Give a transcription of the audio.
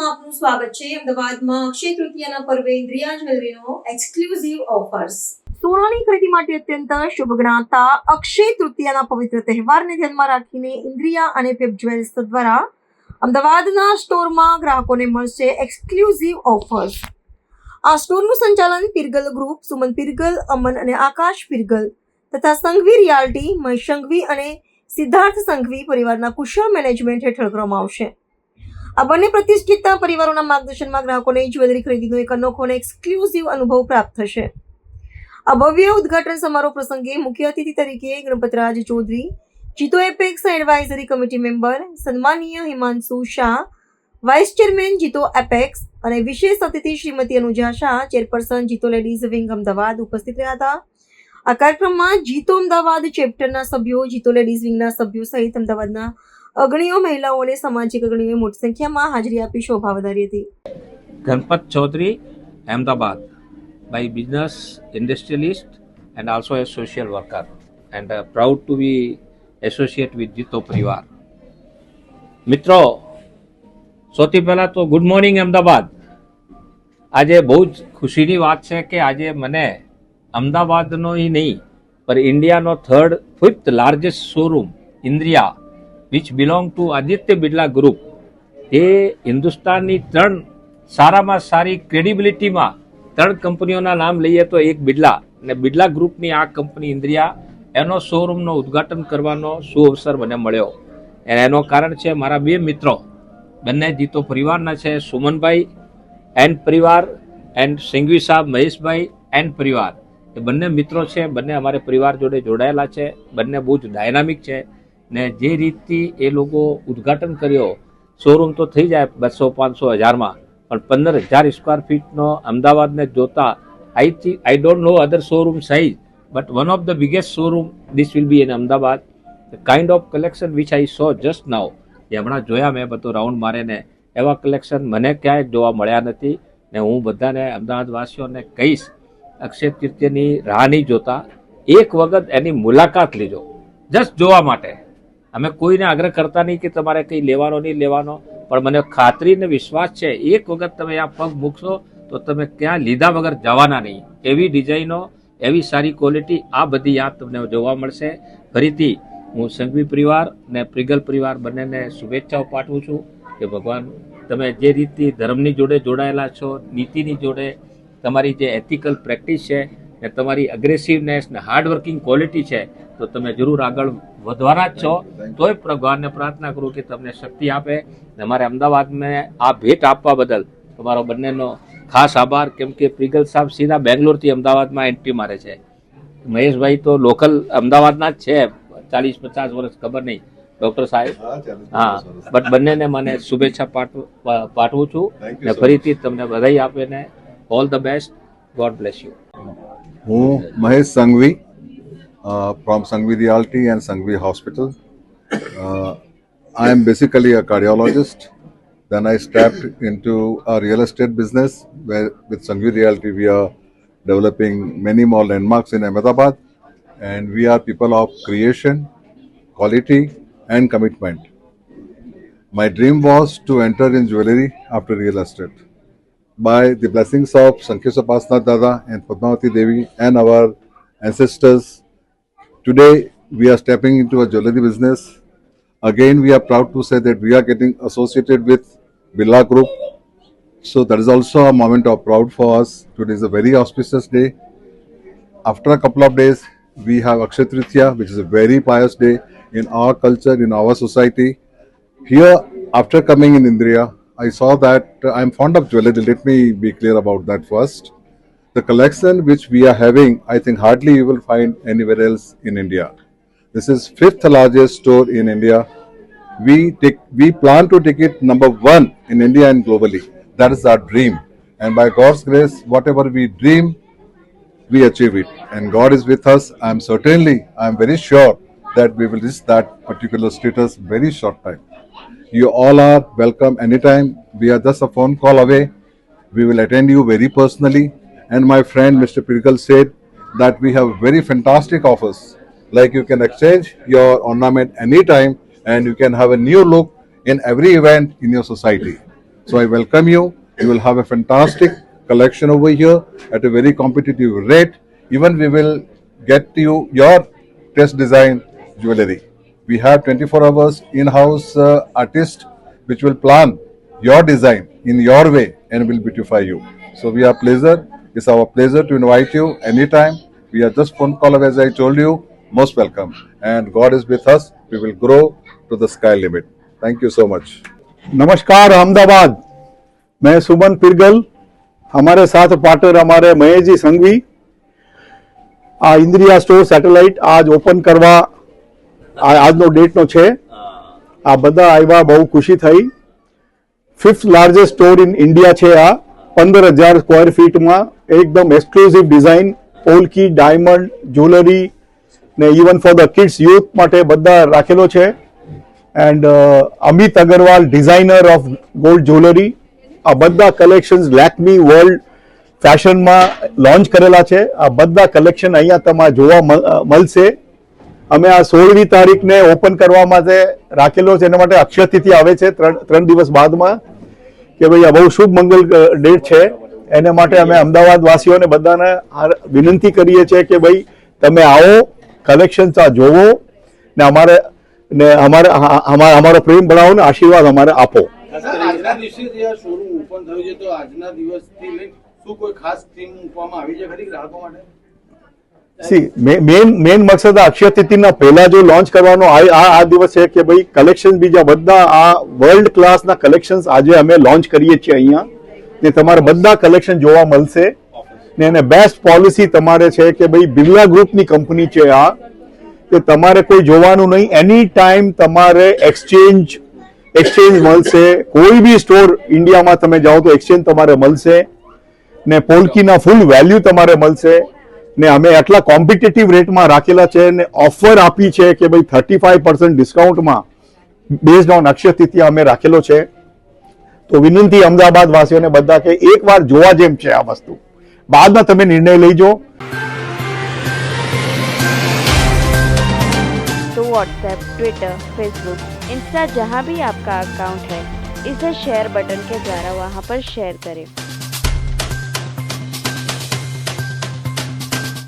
ન્યૂઝમાં આપનું સ્વાગત છે। અમદાવાદમાં અક્ષય તૃતીયાના પર્વે ઇન્દ્રિયા જ્વેલરીનો એક્સક્લુઝિવ ઓફર્સ। સોનાની ખરીદી માટે અત્યંત શુભ ગણાતા અક્ષય તૃતીયાના પવિત્ર તહેવારને ધ્યાનમાં રાખીને ઇન્દ્રિયા અને ફેબ જ્વેલ્સ દ્વારા અમદાવાદના સ્ટોરમાં ગ્રાહકોને મળશે એક્સક્લુઝિવ ઓફર્સ। આ સ્ટોરનું સંચાલન પિરગલ ગ્રુપ, સુમન પિરગલ, અમન અને આકાશ પિરગલ તથા સંઘવી રિયાલ્ટી, મહેશ સંઘવી અને સિદ્ધાર્થ સંઘવી પરિવારના કુશળ મેનેજમેન્ટ હેઠળ કરવામાં આવશે। આ બંને પ્રતિષ્ઠિત પરિવારોના માર્ગદર્શનમાં ગ્રાહકોને જ્વેલરી ખરીદીનો એક અનોખો અને એક્સક્લુઝિવ અનુભવ પ્રાપ્ત થશે। આ ભવ્ય ઉદ્ઘાટન સમારોહ પ્રસંગે મુખ્ય અતિથિ તરીકે Ganpatraj Chaudhary, JITO apex advisory committee member સન્માનીય Himanshu Shah, vice chairman JITO apex અને વિશેષ અતિથિ Shrimati Anuja Shah, chairperson JITO ladies wing Ahmedabad ઉપસ્થિત રહ્યા હતા। આ કાર્યક્રમમાં જીતો અમદાવાદ ચેપ્ટરના સભ્યો, જીતો લેડીઝ વિંગના સભ્યો સહિત અમદાવાદના અગ્રણીઓ, મહિલાઓ અને સામાજિક અગ્રણીઓએ મોટી સંખ્યામાં હાજરી આપી શોભા વધારી હતી। Ganpat Chaudhary, Ahmedabad, by business industrialist and also a social worker, and proud to be associate with Jito પરિવાર। મિત્રો, સૌથી પહેલા તો ગુડ મોર્નિંગ અમદાવાદ। આજે બહુ જ ખુશીની વાત છે કે આજે મને અમદાવાદનો ही નહીં પણ ઇન્ડિયાનો fifth largest showroom Indriya which belong to Aditya Birla group, એ હિન્દુસ્તાનની ત્રણ સારામાં સારી ક્રેડિબિલિટીમાં ત્રણ કંપનીઓના નામ લઈએ તો એક બિરલા અને બિરલા ગ્રુપની આ કંપની ઇન્દ્રિયા, એનો શોરૂમનો ઉદ્ઘાટન કરવાનો સુઅવસર મને મળ્યો। અને એનો કારણ છે મારા બે મિત્રો, બંને જીતો પરિવારના છે, સુમનભાઈ એન્ડ પરિવાર એન્ડ સિંઘવી સાહેબ, મહેશભાઈ એન્ડ પરિવાર। એ બંને મિત્રો છે, બંને અમારે પરિવાર જોડે જોડાયેલા છે, બંને બહુ જ ડાયનામિક છે ને જે રીતથી એ લોકો ઉદ્ઘાટન કર્યો, શોરૂમ તો થઈ જાય 200-500 હજારમાં, પણ 15,000 સ્ક્વેર ફીટનો અમદાવાદને જોતા I don't know other showroom size, but one of the biggest showroom this will be in Ahmedabad. The kind of collection which I saw just now, એ હમણાં જોયા મેં બધું રાઉન્ડ મારીને, એવા કલેક્શન મને ક્યાંય જોવા મળ્યા નથી ને હું બધાને અમદાવાદવાસીઓને કહીશ, અક્ષય તૃતીયાની રાહ નહીં જોતા, એક વખત એની મુલાકાત લેજો, જસ્ટ જોવા માટે। અમે કોઈને આગ્રહ કરતા નહીં કે તમારે કંઈ લેવાનો નહીં લેવાનો, પણ મને ખાતરી ને વિશ્વાસ છે એક વખત તમે આ પગ મૂકશો તો તમે ક્યાં લીધા વગર જવાના નહીં। એવી ડિઝાઇનો, એવી સારી ક્વોલિટી, આ બધી યાદ તમને જોવા મળશે। ફરીથી હું સંઘવી પરિવાર ને પ્રિગલ પરિવાર બંનેને શુભેચ્છાઓ પાઠવું છું કે ભગવાન તમે જે રીતથી ધર્મની જોડે જોડાયેલા છો, નીતિની જોડે તમારી જે એથિકલ પ્રેક્ટિસ છે ને તમારી અગ્રેસિવનેસ ને હાર્ડવર્કિંગ ક્વોલિટી છે, તો તમે જરૂર આગળ વધવાના જ છો। તોય ભગવાનને પ્રાર્થના કરું કે તમને શક્તિ આપે ને અમારે અમદાવાદમાં આ ભેટ આપવા બદલ તમારો બંનેનો ખાસ આભાર। કેમ કે પ્રિગલ સાહેબ સીધા બેંગ્લોરથી અમદાવાદમાં એન્ટ્રી મારે છે, મહેશભાઈ તો લોકલ અમદાવાદના જ છે, 40-50 વર્ષ ખબર નહીં ડૉક્ટર સાહેબ, હા, બટ બંનેને મને શુભેચ્છા પાઠવું છું ને ફરીથી તમને બધાઈ આપે ને all the best, God bless you. હું Mahesh Sanghvi from Sanghvi Realty and Sanghvi Hospital. I am basically a cardiologist. Then I stepped into a real estate business where with Sanghvi Realty we are developing many more landmarks in Ahmedabad, and we are people of creation, quality and commitment. My dream was to enter in jewelry after real estate. By the blessings of Sankhesh Upasana Dada and Padmavati Devi and our ancestors, today we are stepping into a jewelry business. Again, we are proud to say that we are getting associated with Birla Group. So that is also a moment of proud for us. Today is a very auspicious day. After a couple of days, we have Akshaya Tritiya, which is a very pious day in our culture, in our society. Here, after coming in Indriya, I saw that I am fond of jewelry. Let me be clear about that first. The collection which we are having, I think hardly you will find anywhere else in India. This is 5th largest store in India. We plan to take it number 1 in India and globally. That is our dream. And by God's grace, whatever we dream, we achieve it. And God is with us. I am very sure that we will reach that particular status very short time. You all are welcome anytime. We are just a phone call away. We will attend you very personally. And my friend Mr. Pirgal said that we have very fantastic offers. Like you can exchange your ornament anytime and you can have a new look in every event in your society. So I welcome you. You will have a fantastic collection over here at a very competitive rate. Even we will get you your test design jewelry. We have 24 hours in-house artist which will plan your design in your way and will beautify you. So we are pleasure. It's our pleasure to invite you anytime. We are just phone call away, as I told you. Most welcome. And God is with us. We will grow to the sky limit. Thank you so much. नमस्कार अहमदाबाद, मैं सुमन पिरगल, हमारे साथ partner हमारे महेश जी संघवी। आ इंद्रिया store satellite आज open करवा આજનો ડેટનો છે। આ બધા આવ્યા, બહુ ખુશી થઈ। 5th largest store in India છે આ। 15,000 સ્ક્વેર ફીટમાં એકદમ exclusive design, polki, diamond, jewellery ને even for the kids youth માટે બધા રાખેલો છે। And Amit Agarwal, designer of gold jewellery, આ બધા કલેક્શન્સ લેક્મી વર્લ્ડ ફેશનમાં લોન્ચ કરેલા છે। આ બધા કલેક્શન અહીંયા તમારે જોવા મળશે। અમે આ 16મી તારીખને ઓપન કરવા માટે રાખેલો છે, એના માટે અક્ષય તિથિ આવે છે 3 દિવસ બાદમાં, કે ભાઈ આ બહુ શુભ મંગલ ડેટ છે। એને માટે અમે અમદાવાદ વાસીઓને બધાને વિનંતી કરીએ છીએ કે ભાઈ તમે આવો, કલેક્શન્સ આ જોવો ને અમારો પ્રેમ બનાવો ને આશીર્વાદ અમારે આપો। આજના દિવસે જે આ શોરૂમ ઓપન થયું છે, તો આજના દિવસથી લઈને શું કોઈ ખાસ થીમ મૂકવામાં આવી છે ખરી ગ્રાહકો માટે? સી મેન મકસદ અક્ષય તિથિના પહેલા જો લોન્ચ કરવાનો આ દિવસ છે કે ભાઈ કલેક્શન બીજા બધા આ વર્લ્ડ ક્લાસના કલેક્શન્સ આજે અમે લોન્ચ કરીએ છીએ અહીંયા, ને તમારે બધા કલેક્શન જોવા મળશે। ને એને બેસ્ટ પોલિસી તમારે છે કે ભાઈ બિરલા ગ્રુપની કંપની છે આ, કે તમારે કોઈ જોવાનું નહીં, એની ટાઈમ તમારે એક્સચેન્જ મળશે। કોઈ બી સ્ટોર ઇન્ડિયામાં તમે જાઓ તો એક્સચેન્જ તમારે મળશે ને પોલકીના ફૂલ વેલ્યુ તમારે મળશે। ને અમે આટલા કોમ્પિટિટિવ રેટમાં રાખેલા છે ને ઓફર આપી છે કે ભાઈ 35% ડિસ્કાઉન્ટમાં બેઝડ ઓન અક્ષય તિથિ અમે રાખેલો છે। તો વિનંતી અમદાવાદ વાસીઓને બધા કે એકવાર જોવા જેમ છે આ વસ્તુ, બાદમાં તમે નિર્ણય લઈજો। तो व्हाट्सएप, ट्विटर, फेसबुक, इंस्टा जहाँ भी आपका अकाउंट है, इसे शेयर बटन के द्वारा वहाँ पर शेयर करें।